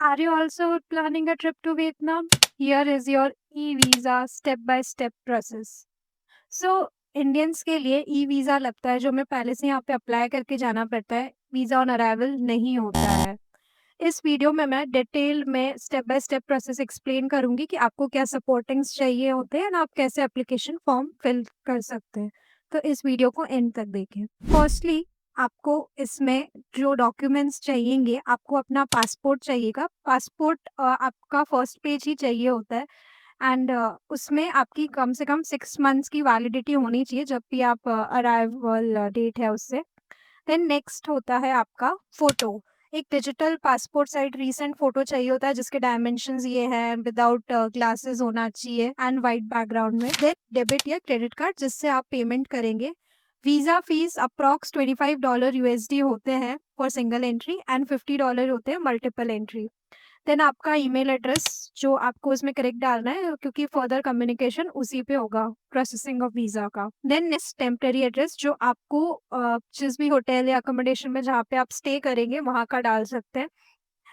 Are you also planning a trip to Vietnam? Here is your e-visa step-by-step process. So Indians के लिए e visa लगता है जो हमें पहले से यहाँ पे अप्लाई करके जाना पड़ता है, वीज़ा ऑन अराइवल नहीं होता है। इस वीडियो में मैं डिटेल में step by step process explain करूँगी कि आपको क्या सपोर्टिंग्स चाहिए होते हैं एंड आप कैसे एप्लीकेशन फॉर्म फिल कर सकते हैं। तो इस वीडियो को एंड तक देखें। फर्स्टली आपको इसमें जो डॉक्यूमेंट्स चाहिएंगे, आपको अपना पासपोर्ट चाहिएगा। पासपोर्ट आपका फर्स्ट पेज ही चाहिए होता है एंड उसमें आपकी कम से कम 6 मंथ्स की वैलिडिटी होनी चाहिए जब भी आप अराइवल डेट है उससे। देन नेक्स्ट होता है आपका फ़ोटो। एक digital passport size recent photo चाहिए होता है जिसके डायमेंशंस ये हैं, विदाउट ग्लासेस होना चाहिए एंड व्हाइट बैकग्राउंड में। देन डेबिट या क्रेडिट कार्ड जिससे आप पेमेंट करेंगे। वीज़ा फ़ीस अप्रॉक्स $25 यूएसडी होते हैं फॉर सिंगल एंट्री एंड $50 होते हैं मल्टीपल एंट्री। देन आपका ईमेल एड्रेस जो आपको उसमें करेक्ट डालना है क्योंकि फर्दर कम्युनिकेशन उसी पे होगा प्रोसेसिंग ऑफ वीज़ा का। देन नेक्स्ट टेम्परेरी एड्रेस जो आपको जिस भी होटल या अकोमोडेशन में जहाँ पे आप स्टे करेंगे वहाँ का डाल सकते हैं।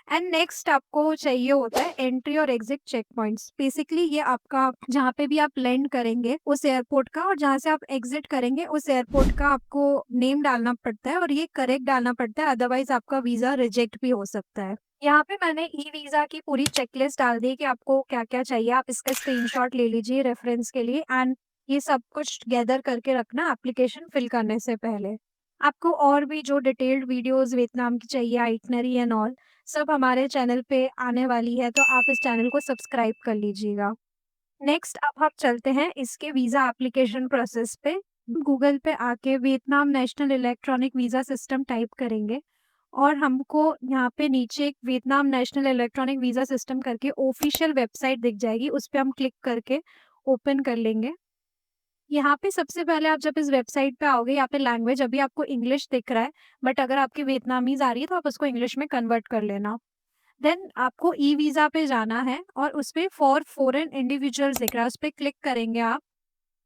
एंड नेक्स्ट आपको चाहिए होता है एंट्री और एग्जिट चेक पॉइंट्स। बेसिकली ये आपका जहाँ पे भी आप लैंड करेंगे उस एयरपोर्ट का और जहाँ से आप एग्जिट करेंगे उस एयरपोर्ट का आपको नेम डालना पड़ता है और ये करेक्ट डालना पड़ता है, अदरवाइज आपका वीज़ा रिजेक्ट भी हो सकता है। यहाँ पे मैंने ई-वीज़ा की पूरी चेकलिस्ट डाल दी है कि आपको क्या-क्या चाहिए। आप इसका स्क्रीनशॉट ले लीजिए रेफरेंस के लिए एंड ये सब कुछ गैदर करके रखना एप्लीकेशन फिल करने से पहले। आपको और भी जो डिटेल्ड वीडियोज़ वियतनाम की चाहिए, आइटनरी एंड ऑल, सब हमारे चैनल पे आने वाली है, तो आप इस चैनल को सब्सक्राइब कर लीजिएगा। नेक्स्ट अब हम चलते हैं इसके वीज़ा एप्लीकेशन प्रोसेस पे। गूगल पे आके Vietnam national electronic visa system type करेंगे और हमको यहाँ पे नीचे एक Vietnam national electronic visa system करके ऑफिशियल वेबसाइट दिख जाएगी, उस पे हम क्लिक करके ओपन कर लेंगे। यहाँ पे सबसे पहले आप जब इस वेबसाइट पे आओगे, यहाँ पे लैंग्वेज अभी आपको इंग्लिश दिख रहा है, बट अगर आपकी वियतनामीज़ आ रही है तो आप उसको इंग्लिश में कन्वर्ट कर लेना। देन आपको ई-वीज़ा पे जाना है और उसपे फॉर फॉरेन इंडिविजुअल्स दिख रहा है, उस पे क्लिक करेंगे आप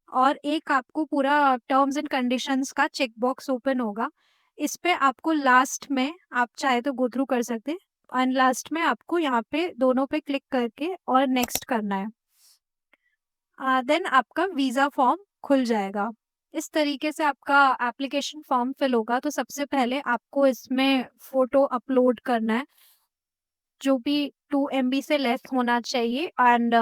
और एक आपको पूरा टर्म्स एंड कंडीशंस का चेक बॉक्स ओपन होगा। इस पे आपको लास्ट में आप चाहे तो गो थ्रू कर सकते हैं एंड लास्ट में आपको यहाँ पे दोनों पे क्लिक करके और नेक्स्ट करना है। देन आपका वीज़ा फॉर्म खुल जाएगा। इस तरीके से आपका एप्लीकेशन फॉर्म फिल होगा। तो सबसे पहले आपको इसमें फ़ोटो अपलोड करना है, जो भी 2 एमबी से लेस होना चाहिए एंड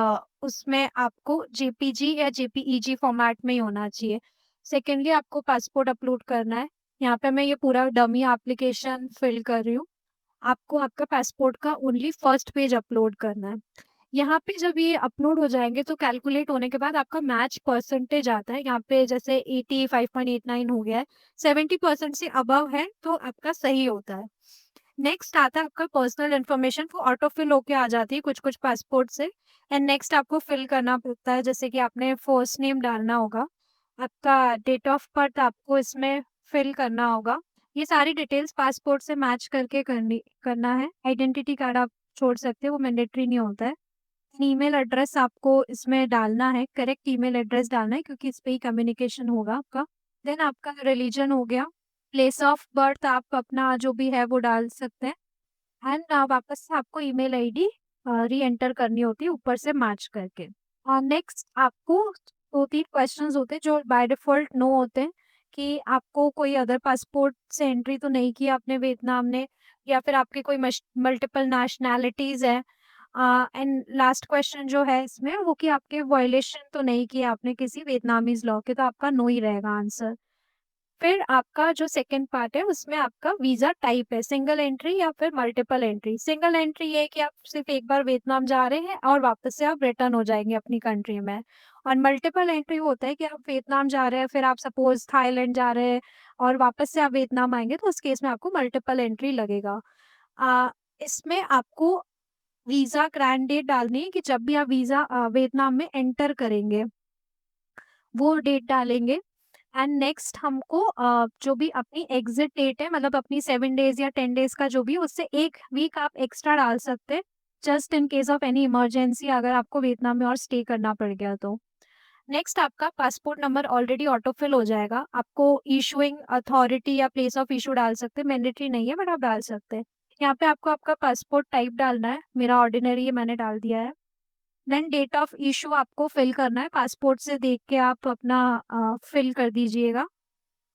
उसमें आपको जेपीजी या जेपीईजी फॉर्मेट में ही होना चाहिए। सेकेंडली आपको पासपोर्ट अपलोड करना है। यहाँ पे मैं ये पूरा डमी एप्लीकेशन फिल कर रही हूँ। आपको आपका पासपोर्ट का ओनली फर्स्ट पेज अपलोड करना है। यहाँ पे जब ये अपलोड हो जाएँगे तो कैलकुलेट होने के बाद आपका मैच परसेंटेज आता है। यहाँ पे जैसे 85.89 हो गया है, 70% से अबव है तो आपका सही होता है। नेक्स्ट आता है आपका पर्सनल इन्फॉर्मेशन, वो ऑटो फिल होके आ जाती है कुछ-कुछ पासपोर्ट से एंड नेक्स्ट आपको फिल करना पड़ता है, जैसे कि आपने फर्स्ट नेम डालना होगा, आपका डेट ऑफ बर्थ आपको इसमें फिल करना होगा। ये सारी डिटेल्स पासपोर्ट से मैच करके करना है। आइडेंटिटी कार्ड आप छोड़ सकते हो, वो मैंडेटरी नहीं होता है। ईमेल एड्रेस आपको इसमें डालना है, करेक्ट ईमेल एड्रेस डालना है क्योंकि इस पे ही कम्युनिकेशन होगा आपका। देन आपका रिलीजन हो गया, प्लेस ऑफ बर्थ आप अपना जो भी है वो डाल सकते हैं एंड वापस से आपको ईमेल आईडी री-एंटर करनी होती है ऊपर से मैच करके। नेक्स्ट आपको 2-3 क्वेश्चंस होते हैं जो बाय डिफ़ॉल्ट नो होते हैं कि आपको कोई अदर पासपोर्ट से एंट्री तो नहीं की आपने वियतनाम ने या फिर आपकी कोई मल्टीपल नेशनैलिटीज़ है। एंड लास्ट क्वेश्चन जो है इसमें वो कि आपके वायलेशन तो नहीं किया आपने किसी वियतनामीज़ लॉ के, तो आपका नो ही रहेगा आंसर। फिर आपका जो सेकंड पार्ट है उसमें आपका वीज़ा टाइप है, सिंगल एंट्री या फिर मल्टीपल एंट्री। सिंगल एंट्री ये है कि आप सिर्फ़ एक बार वियतनाम जा रहे हैं और वापस से आप रिटर्न हो जाएँगे अपनी कंट्री में। और मल्टीपल एंट्री होता है कि आप वियतनाम जा रहे हैं, फिर आप सपोज़ थाईलैंड जा रहे हैं और वापस से आप वियतनाम आएँगे, तो उस केस में आपको मल्टीपल एंट्री लगेगा। इसमें आपको वीज़ा ग्रैंड डेट डालनी है कि जब भी आप वीज़ा वियतनाम में एंटर करेंगे, वो डेट डालेंगे। एंड नेक्स्ट हमको जो भी अपनी एग्ज़िट डेट है मतलब अपनी 7 डेज़ या 10 डेज़ का जो भी है उससे 1 वीक आप एक्स्ट्रा डाल सकते हैं, just in case of any emergency अगर आपको वियतनाम में और स्टे करना पड़ गया तो। नेक्स्ट आपका passport number already auto fill हो जाएगा। आपको इश्यूइंग अथॉरिटी या प्लेस ऑफ इश्यू डाल सकते हैं, मैंडेटरी नहीं है बट आप डाल सकते हैं। यहाँ पे आपको आपका पासपोर्ट टाइप डालना है, मेरा ऑर्डिनरी है, मैंने डाल दिया है। देन डेट ऑफ इशू आपको फिल करना है, पासपोर्ट से देख के आप अपना फिल कर दीजिएगा।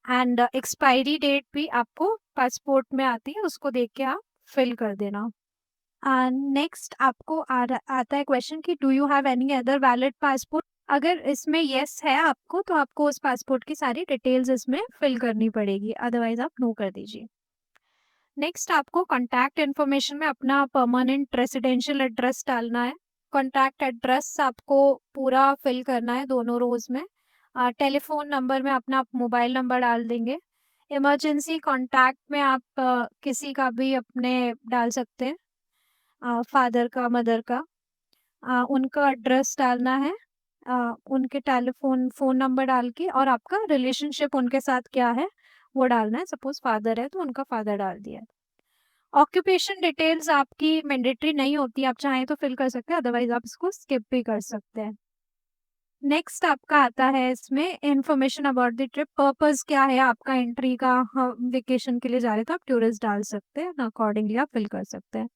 एंड एक्सपायरी डेट भी आपको पासपोर्ट में आती है, उसको देख के आप फिल कर देना। नेक्स्ट आपको आता है क्वेश्चन कि do you have any other valid passport. अगर इसमें यस है आपको, तो आपको उस पासपोर्ट की सारी डिटेल्स इसमें फिल करनी पड़ेगी, अदरवाइज आप नो कर दीजिए। नेक्स्ट आपको कॉन्टैक्ट इन्फॉर्मेशन में अपना परमानेंट रेसिडेंशियल एड्रेस डालना है। कॉन्टैक्ट एड्रेस आपको पूरा फिल करना है दोनों रोज में। टेलीफोन नंबर में अपना मोबाइल नंबर डाल देंगे। इमरजेंसी कॉन्टैक्ट में आप किसी का भी अपने डाल सकते हैं, फादर का, मदर का। उनका एड्रेस डालना है, उनके फ़ोन नंबर डाल के, और आपका रिलेशनशिप उनके साथ क्या है वो डालना है। सपोज़ फादर है तो उनका फादर डाल दिया। ऑक्यूपेशन डिटेल्स आपकी मैंडेटरी नहीं होती, आप चाहें तो फिल कर सकते हैं, अदरवाइज़ आप इसको स्किप भी कर सकते हैं। नेक्स्ट आपका आता है इसमें information about the trip, purpose क्या है आपका एंट्री का, हम वेकेशन के लिए जा रहे हैं तो आप टूरिस्ट डाल सकते हैं, अकॉर्डिंगली आप फिल कर सकते हैं।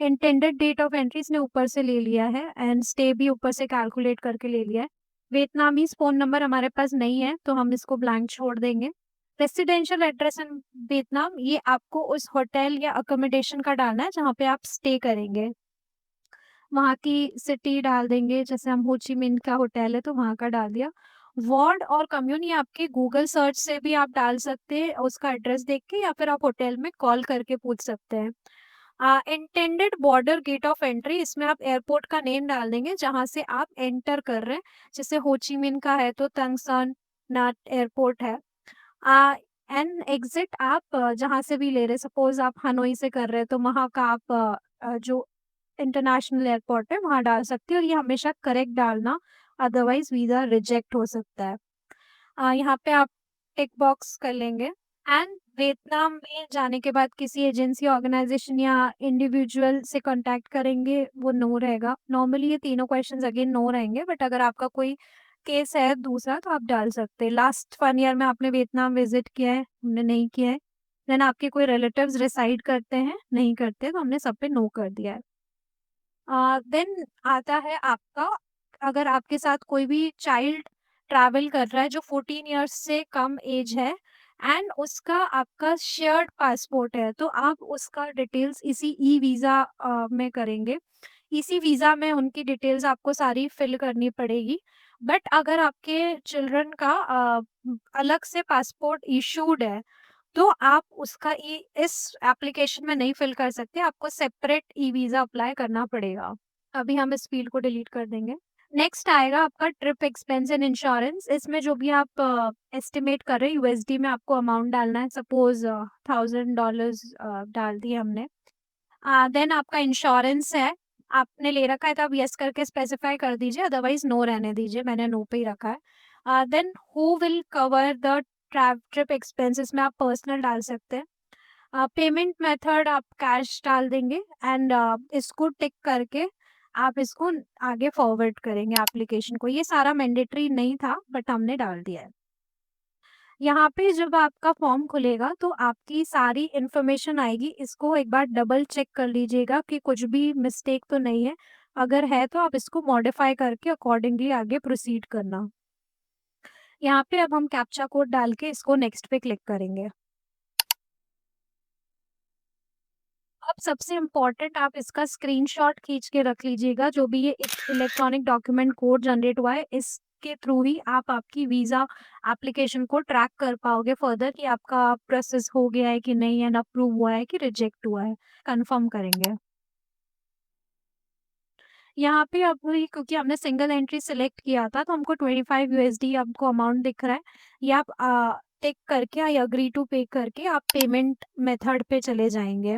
इंटेंडेड डेट ऑफ एंट्री इसने ऊपर से ले लिया है, एंड स्टे भी ऊपर से कैलकुलेट करके ले लिया है। वियतनामीज फ़ोन नंबर हमारे पास नहीं है तो हम इसको ब्लैंक छोड़ देंगे। रेसिडेंशियल एड्रेस इन वियतनाम, ये आपको उस होटल या अकोमोडेशन का डालना है जहाँ पे आप स्टे करेंगे। वहाँ की सिटी डाल देंगे, जैसे हम हो ची मिन्ह का होटल है तो वहाँ का डाल दिया। वार्ड और कम्यून ये आपके गूगल सर्च से भी आप डाल सकते हैं उसका एड्रेस देख के, या फिर आप होटल में कॉल करके पूछ सकते हैं। Intended border gate of entry, इसमें आप एयरपोर्ट का नेम डाल देंगे जहाँ से आप एंटर कर रहे हैं। जैसे हो ची मिन्ह का है तो तंग सन नाट एयरपोर्ट है। एंड एग्जिट आप जहाँ से भी ले रहे हैं, सपोज आप हनोई से कर रहे हैं तो वहाँ का आप जो इंटरनेशनल एयरपोर्ट है वहाँ डाल सकते हो, और ये हमेशा करेक्ट डालना, अदरवाइज वीज़ा रिजेक्ट हो सकता है। यहाँ पे आप टिक बॉक्स कर लेंगे। एंड वियतनाम में जाने के बाद किसी एजेंसी, ऑर्गेनाइजेशन या इंडिविजुअल से कांटेक्ट करेंगे, वो नो रहेगा। नॉर्मली ये तीनों क्वेश्चंस अगेन नो रहेंगे, बट अगर आपका कोई केस है दूसरा तो आप डाल सकते हैं। लास्ट 1 ईयर में आपने वियतनाम विजिट किया है, हमने नहीं किया है। देन आपके कोई रिलेटिव्स रिसाइड करते हैं, नहीं करते, तो हमने सब पे नो कर दिया है। देन आता है आपका, अगर आपके साथ कोई भी चाइल्ड ट्रैवल कर रहा है जो 14 इयर्स से कम एज है, एंड उसका आपका शेयर्ड पासपोर्ट है, तो आप उसका डिटेल्स इसी ई वीज़ा में करेंगे। इसी वीज़ा में उनकी डिटेल्स आपको सारी फिल करनी पड़ेगी। बट अगर आपके चिल्ड्रन का अलग से पासपोर्ट इशूड है, तो आप उसका इस एप्लीकेशन में नहीं फिल कर सकते, आपको सेपरेट ई वीज़ा अप्लाई करना पड़ेगा। अभी हम इस फील्ड को डिलीट कर देंगे। नेक्स्ट आएगा आपका ट्रिप एक्सपेंस एंड इंश्योरेंस, इसमें जो भी आप एस्टिमेट कर रहे हैं यूएसडी में आपको अमाउंट डालना है। सपोज $1000 डाल दिए हमने। देन आपका इंश्योरेंस है, आपने ले रखा है तो आप यस करके स्पेसिफाई कर दीजिए, अदरवाइज नो रहने दीजिए, मैंने नो पे ही रखा है। Then who will cover the trip expenses में आप पर्सनल डाल सकते हैं। पेमेंट मेथड आप कैश डाल देंगे, एंड इसको टिक करके आप इसको आगे फॉरवर्ड करेंगे एप्लीकेशन को। ये सारा मैंडेटरी नहीं था बट हमने डाल दिया है। यहाँ पे जब आपका फॉर्म खुलेगा तो आपकी सारी इन्फॉर्मेशन आएगी, इसको एक बार डबल चेक कर लीजिएगा कि कुछ भी मिस्टेक तो नहीं है। अगर है तो आप इसको मॉडिफाई करके अकॉर्डिंगली आगे प्रोसीड करना। यहाँ पे अब हम कैप्चा कोड डाल के इसको नेक्स्ट पे क्लिक करेंगे। अब सबसे इम्पोर्टेंट, आप इसका स्क्रीनशॉट खींच के रख लीजिएगा, जो भी ये इलेक्ट्रॉनिक डॉक्यूमेंट कोड जनरेट हुआ है, इसके थ्रू ही आप आपकी वीज़ा एप्लीकेशन को ट्रैक कर पाओगे फर्दर कि आपका प्रोसेस हो गया है कि नहीं, एंड अप्रूव हुआ है कि रिजेक्ट हुआ है, कंफर्म करेंगे। यहाँ पे अभी क्योंकि हमने सिंगल एंट्री सिलेक्ट किया था तो हमको 25 यूएसडी आपको अमाउंट दिख रहा है। ये आप टिक करके आई एग्री टू पे करके आप पेमेंट मेथड पे चले जाएंगे।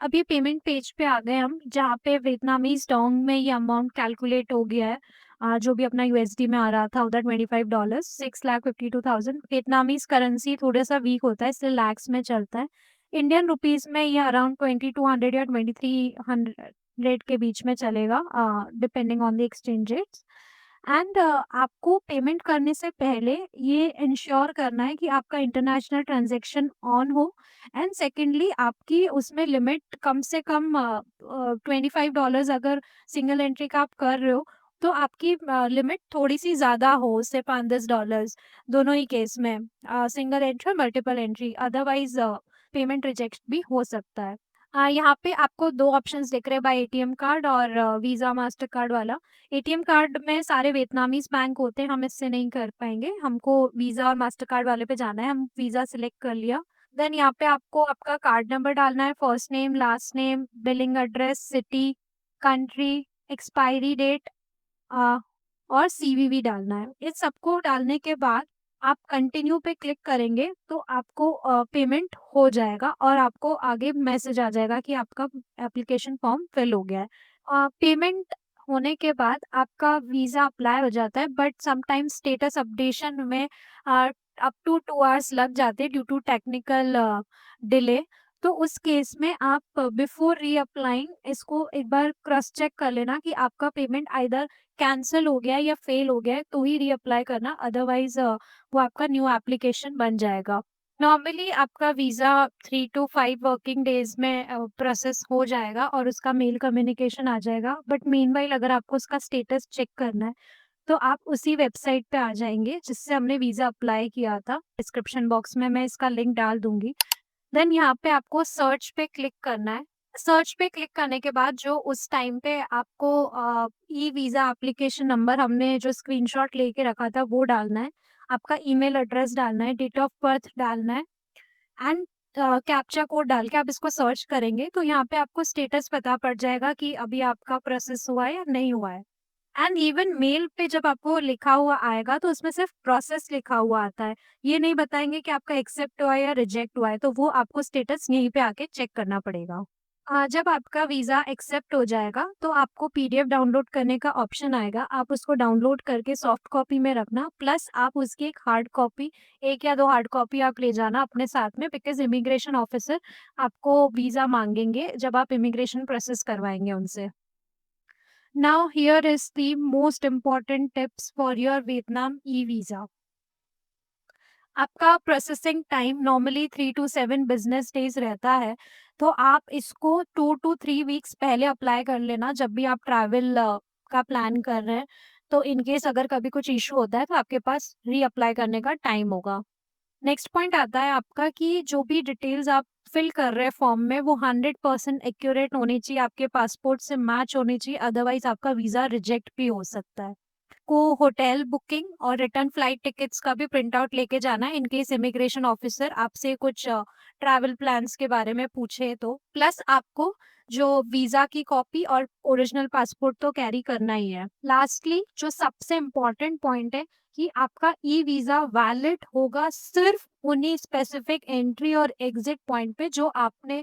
अब ये पेमेंट पेज पे आ गए हम, जहाँ पे वियतनामीज डोंग में ये अमाउंट कैलकुलेट हो गया है। जो भी अपना यूएसडी में आ रहा था उधर $25, 6,52,000। वियतनामीज करेंसी थोड़ा सा वीक होता है इसलिए लैक्स में चलता है। इंडियन रुपीस में ये अराउंड 2200 या 2300 के बीच में चलेगा, depending on the exchange rates. And आपको पेमेंट करने से पहले ये इंश्योर करना है कि आपका इंटरनेशनल ट्रांज़ैक्शन ऑन हो एंड सेकंडली आपकी उसमें लिमिट कम से कम $25 अगर सिंगल एंट्री का आप कर रहे हो, तो आपकी लिमिट थोड़ी-सी ज़्यादा हो उससे $5-10 दोनों ही केस में सिंगल एंट्री और multiple entry otherwise payment reject भी हो सकता है। यहाँ पे आपको 2 ऑप्शंस दिख रहे हैं बाय एटीएम कार्ड और वीज़ा मास्टरकार्ड वाला। एटीएम कार्ड में सारे वियतनामीज़ बैंक होते हैं, हम इससे नहीं कर पाएँगे। हमको वीज़ा और मास्टरकार्ड वाले पे जाना है, हम वीज़ा सिलेक्ट कर लिया। देन यहाँ पे आपको आपका कार्ड नंबर डालना है, first name, last name, billing address, city, country, expiry date uh, और सीवीवी डालना है। इस सबको डालने के बाद आप कंटिन्यू पे क्लिक करेंगे तो आपको पेमेंट हो जाएगा और आपको आगे मैसेज आ जाएगा कि आपका एप्लीकेशन फॉर्म फिल हो गया है। पेमेंट होने के बाद आपका वीज़ा अप्लाई हो जाता है बट समटाइम्स स्टेटस अपडेशन में अप टू 2 आवर्स लग जाते हैं ड्यू टू टेक्निकल डिले। तो उस केस में आप बिफोर रीअप्लाइंग इसको एक बार क्रॉस चेक कर लेना कि आपका पेमेंट आइदर कैंसल हो गया है या फेल हो गया है तो ही रीअप्लाई करना अदरवाइज़ वो आपका न्यू एप्लीकेशन बन जाएगा। नॉर्मली आपका वीज़ा 3 टू 5 वर्किंग डेज़ में प्रोसेस हो जाएगा और उसका मेल कम्युनिकेशन आ जाएगा। बट मीनवाइल अगर आपको उसका स्टेटस चेक करना है, तो आप उसी वेबसाइट पे आ जाएँगे जिससे हमने वीज़ा अप्लाई किया था। डिस्क्रिप्शन बॉक्स में मैं इसका लिंक डाल दूँगी। देन यहाँ पे आपको सर्च पे क्लिक करना है। सर्च पे क्लिक करने के बाद जो उस टाइम पे आपको ई वीज़ा एप्लीकेशन नंबर हमने जो स्क्रीनशॉट लेके रखा था वो डालना है। आपका ईमेल एड्रेस डालना है, डेट ऑफ बर्थ डालना है एंड कैप्चा कोड डाल के आप इसको सर्च करेंगे तो यहाँ पे आपको स्टेटस पता पड़ जाएगा कि अभी आपका प्रोसेस हुआ है या नहीं हुआ है। एंड इवन मेल पे जब आपको लिखा हुआ आएगा तो उसमें सिर्फ प्रोसेस लिखा हुआ आता है। ये नहीं बताएँगे कि आपका एक्सेप्ट हुआ है या रिजेक्ट हुआ है, तो वो आपको स्टेटस यहीं पे आके चेक करना पड़ेगा। जब आपका वीज़ा एक्सेप्ट हो जाएगा, तो आपको पीडीएफ डाउनलोड करने का ऑप्शन आएगा। आप उसको डाउनलोड करके सॉफ्ट कॉपी में रखना, प्लस आप उसकी एक हार्ड कॉपी 1 या 2 हार्ड कॉपी आप ले जाना अपने साथ में बिकॉज़ इमिग्रेशन ऑफिसर आपको वीज़ा माँगेंगे, जब आप इमिग्रेशन प्रोसेस करवाएँगे उनसे। Now here is the most important tips for your Vietnam e-visa. आपका processing time normally 3 to 7 business days रहता है, तो आप इसको 2 टू 3 वीक्स पहले अप्लाई कर लेना जब भी आप ट्रैवल का प्लान कर रहे हैं। तो इन केस अगर कभी कुछ इश्यू होता है तो आपके पास रीअप्लाई करने का टाइम होगा। नेक्स्ट पॉइंट आता है आपका कि जो भी डिटेल्स आप फिल कर रहे हैं फॉर्म में वो 100% एक्यूरेट होनी चाहिए, आपके पासपोर्ट से मैच होनी चाहिए, अदरवाइज आपका वीज़ा रिजेक्ट भी हो सकता है। को होटल बुकिंग और रिटर्न फ्लाइट टिकट्स का भी प्रिंट आउट लेके जाना है इन केस इमिग्रेशन ऑफिसर आपसे कुछ ट्रैवल प्लान्स के बारे में पूछे तो। प्लस आपको जो वीज़ा की कॉपी और ओरिजिनल पासपोर्ट तो कैरी करना ही है। लास्टली जो सबसे इम्पोर्टेंट पॉइंट है कि आपका ई वीज़ा वैलिड होगा सिर्फ उन्हीं स्पेसिफिक एंट्री और एग्जिट पॉइंट पे जो आपने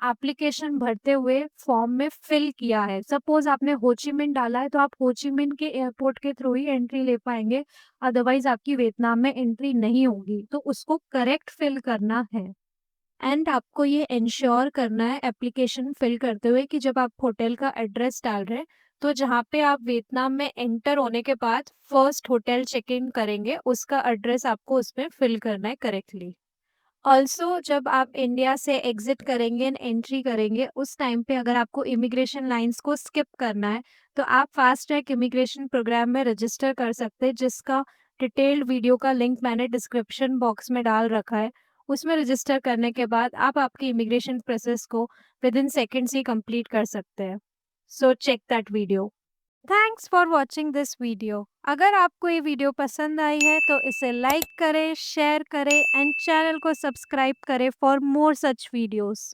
एप्लीकेशन भरते हुए फॉर्म में फिल किया है। सपोज आपने हो ची मिन्ह डाला है तो आप हो ची मिन्ह के एयरपोर्ट के थ्रू ही एंट्री ले पाएंगे, अदरवाइज आपकी वियतनाम में एंट्री नहीं होगी, तो उसको करेक्ट फिल करना है। एंड आपको ये इंश्योर करना है एप्लीकेशन फिल करते हुए कि जब आप होटल का एड्रेस डाल रहे हैं तो जहाँ पे आप वियतनाम में एंटर होने के बाद फर्स्ट होटल चेक इन करेंगे उसका एड्रेस आपको उसमें फिल करना है करेक्टली। ऑल्सो जब आप इंडिया से एग्जिट करेंगे एंड एंट्री करेंगे उस टाइम पे अगर आपको इमिग्रेशन लाइंस को स्किप करना है तो आप फास्ट ट्रैक इमिग्रेशन प्रोग्राम में रजिस्टर कर सकते हैं जिसका डिटेल्ड वीडियो का लिंक मैंने डिस्क्रिप्शन बॉक्स में डाल रखा है। उसमें रजिस्टर करने के बाद आप आपकी इमिग्रेशन प्रोसेस को विद इन सेकेंड्स ही कंप्लीट कर सकते हैं। So check that video. Thanks for watching this video. अगर आपको ये वीडियो पसंद आई है तो इसे लाइक करें, शेयर करें एंड चैनल को सब्सक्राइब करें फॉर मोर सच वीडियोस।